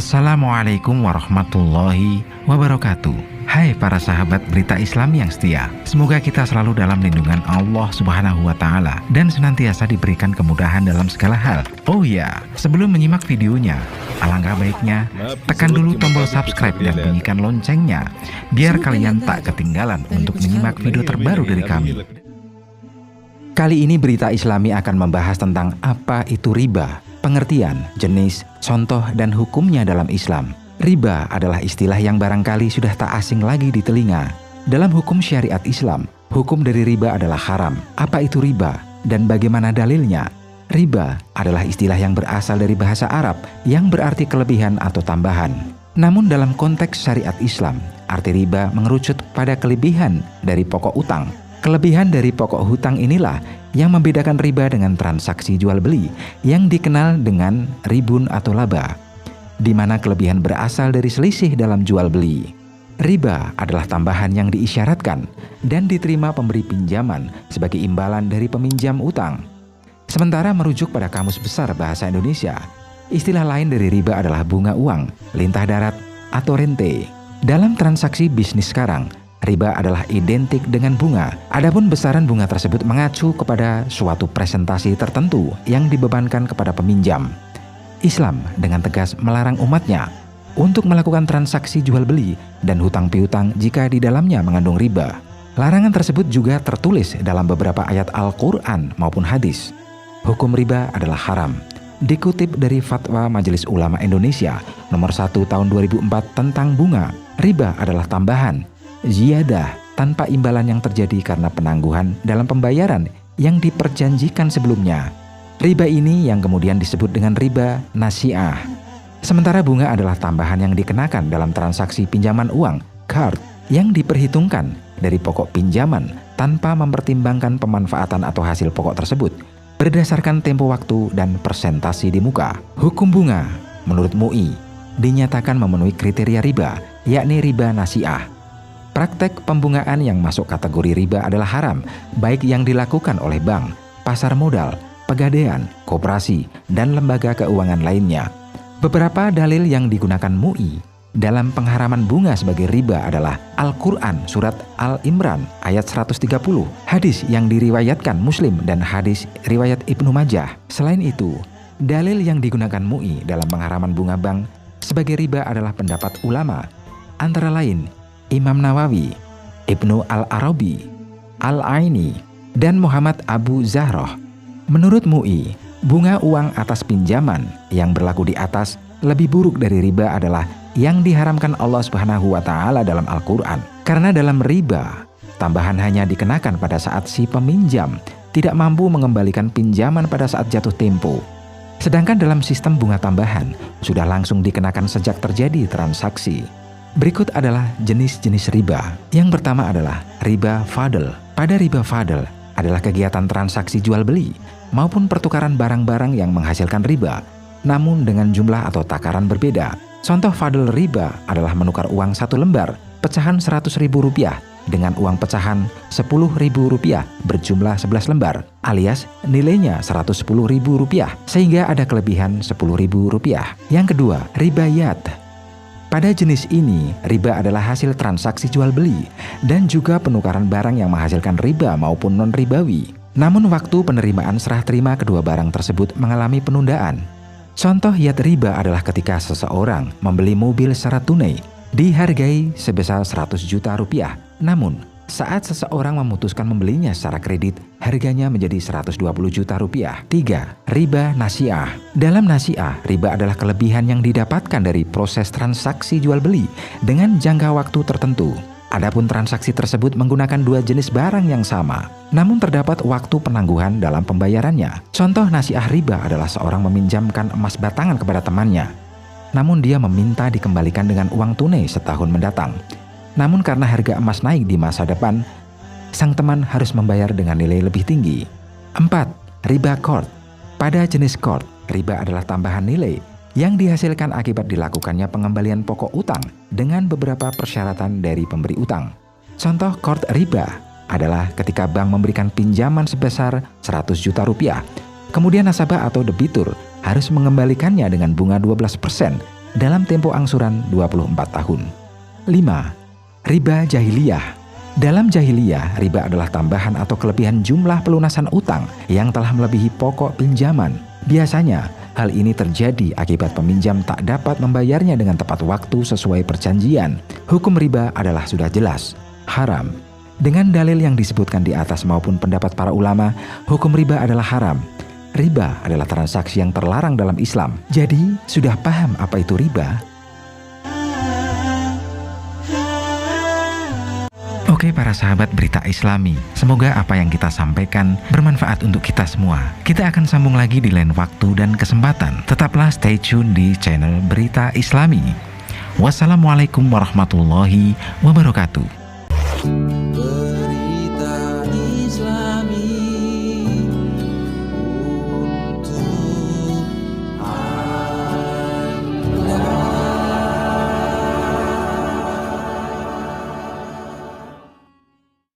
Assalamualaikum warahmatullahi wabarakatuh. Hai para sahabat berita Islam yang setia, semoga kita selalu dalam lindungan Allah Subhanahu wa Ta'ala dan senantiasa diberikan kemudahan dalam segala hal. Oh ya, sebelum menyimak videonya, alangkah baiknya tekan dulu tombol subscribe dan bunyikan loncengnya biar kalian tak ketinggalan untuk menyimak video terbaru dari kami. Kali ini berita Islami akan membahas tentang apa itu riba, pengertian, jenis, contoh, dan hukumnya dalam Islam. Riba adalah istilah yang barangkali sudah tak asing lagi di telinga. Dalam hukum syariat Islam, hukum dari riba adalah haram. Apa itu riba dan bagaimana dalilnya? Riba adalah istilah yang berasal dari bahasa Arab yang berarti kelebihan atau tambahan. Namun dalam konteks syariat Islam, arti riba mengerucut pada kelebihan dari pokok utang. Kelebihan dari pokok hutang inilah yang membedakan riba dengan transaksi jual beli yang dikenal dengan ribun atau laba, di mana kelebihan berasal dari selisih dalam jual beli. Riba adalah tambahan yang diisyaratkan dan diterima pemberi pinjaman sebagai imbalan dari peminjam utang. Sementara merujuk pada Kamus Besar Bahasa Indonesia, istilah lain dari riba adalah bunga uang, lintah darat, atau rente. Dalam transaksi bisnis sekarang, riba adalah identik dengan bunga. Adapun besaran bunga tersebut mengacu kepada suatu presentasi tertentu yang dibebankan kepada peminjam. Islam dengan tegas melarang umatnya untuk melakukan transaksi jual beli dan hutang piutang jika di dalamnya mengandung riba. Larangan tersebut juga tertulis dalam beberapa ayat Al-Quran maupun hadis. Hukum riba adalah haram. Dikutip dari Fatwa Majelis Ulama Indonesia nomor 1 tahun 2004 tentang bunga, riba adalah tambahan, ziyadah, tanpa imbalan yang terjadi karena penangguhan dalam pembayaran yang diperjanjikan sebelumnya. Riba ini yang kemudian disebut dengan riba nasi'ah. Sementara bunga adalah tambahan yang dikenakan dalam transaksi pinjaman uang, qard, yang diperhitungkan dari pokok pinjaman tanpa mempertimbangkan pemanfaatan atau hasil pokok tersebut berdasarkan tempo waktu dan persentasi di muka. Hukum bunga menurut MUI dinyatakan memenuhi kriteria riba, yakni riba nasi'ah. Praktek pembungaan yang masuk kategori riba adalah haram, baik yang dilakukan oleh bank, pasar modal, pegadaian, koperasi, dan lembaga keuangan lainnya. Beberapa dalil yang digunakan MUI dalam pengharaman bunga sebagai riba adalah Al-Quran Surat Al-Imran ayat 130, hadis yang diriwayatkan Muslim dan hadis riwayat Ibnu Majah. Selain itu, dalil yang digunakan MUI dalam pengharaman bunga bank sebagai riba adalah pendapat ulama, antara lain Imam Nawawi, Ibnu Al-Arabi, Al-Aini, dan Muhammad Abu Zahroh. Menurut MUI, bunga uang atas pinjaman yang berlaku di atas lebih buruk dari riba adalah yang diharamkan Allah Subhanahu wa Ta'ala dalam Al-Quran. Karena dalam riba, tambahan hanya dikenakan pada saat si peminjam tidak mampu mengembalikan pinjaman pada saat jatuh tempo. Sedangkan dalam sistem bunga tambahan sudah langsung dikenakan sejak terjadi transaksi. Berikut adalah jenis-jenis riba. Yang pertama adalah riba fadl. Pada riba fadl adalah kegiatan transaksi jual beli maupun pertukaran barang-barang yang menghasilkan riba, namun dengan jumlah atau takaran berbeda. Contoh fadl riba adalah menukar uang 1 lembar pecahan Rp100.000 dengan uang pecahan Rp10.000 berjumlah 11 lembar, alias nilainya Rp110.000 sehingga ada kelebihan Rp10.000. Yang kedua, ribayat. Pada jenis ini, riba adalah hasil transaksi jual beli dan juga penukaran barang yang menghasilkan riba maupun non-ribawi. Namun waktu penerimaan serah terima kedua barang tersebut mengalami penundaan. Contoh yat riba adalah ketika seseorang membeli mobil secara tunai dihargai sebesar Rp100 juta. Namun, saat seseorang memutuskan membelinya secara kredit, harganya menjadi Rp120 juta. 3. Riba nasi'ah. Dalam nasi'ah, riba adalah kelebihan yang didapatkan dari proses transaksi jual beli dengan jangka waktu tertentu. Adapun transaksi tersebut menggunakan dua jenis barang yang sama, namun terdapat waktu penangguhan dalam pembayarannya. Contoh nasi'ah riba adalah seorang meminjamkan emas batangan kepada temannya, namun dia meminta dikembalikan dengan uang tunai setahun mendatang. Namun karena harga emas naik di masa depan, sang teman harus membayar dengan nilai lebih tinggi. 4. Riba qard. Pada jenis qard, riba adalah tambahan nilai yang dihasilkan akibat dilakukannya pengembalian pokok utang dengan beberapa persyaratan dari pemberi utang. Contoh qard riba adalah ketika bank memberikan pinjaman sebesar Rp100 juta, kemudian nasabah atau debitur harus mengembalikannya dengan bunga 12% dalam tempo angsuran 24 tahun. 5. Riba jahiliyah. Dalam jahiliyah, riba adalah tambahan atau kelebihan jumlah pelunasan utang yang telah melebihi pokok pinjaman. Biasanya, hal ini terjadi akibat peminjam tak dapat membayarnya dengan tepat waktu sesuai perjanjian. Hukum riba adalah sudah jelas, haram. Dengan dalil yang disebutkan di atas maupun pendapat para ulama, hukum riba adalah haram. Riba adalah transaksi yang terlarang dalam Islam. Jadi, sudah paham apa itu riba? Oke para sahabat Berita Islami, semoga apa yang kita sampaikan bermanfaat untuk kita semua. Kita akan sambung lagi di lain waktu dan kesempatan. Tetaplah stay tune di channel Berita Islami. Wassalamualaikum warahmatullahi wabarakatuh.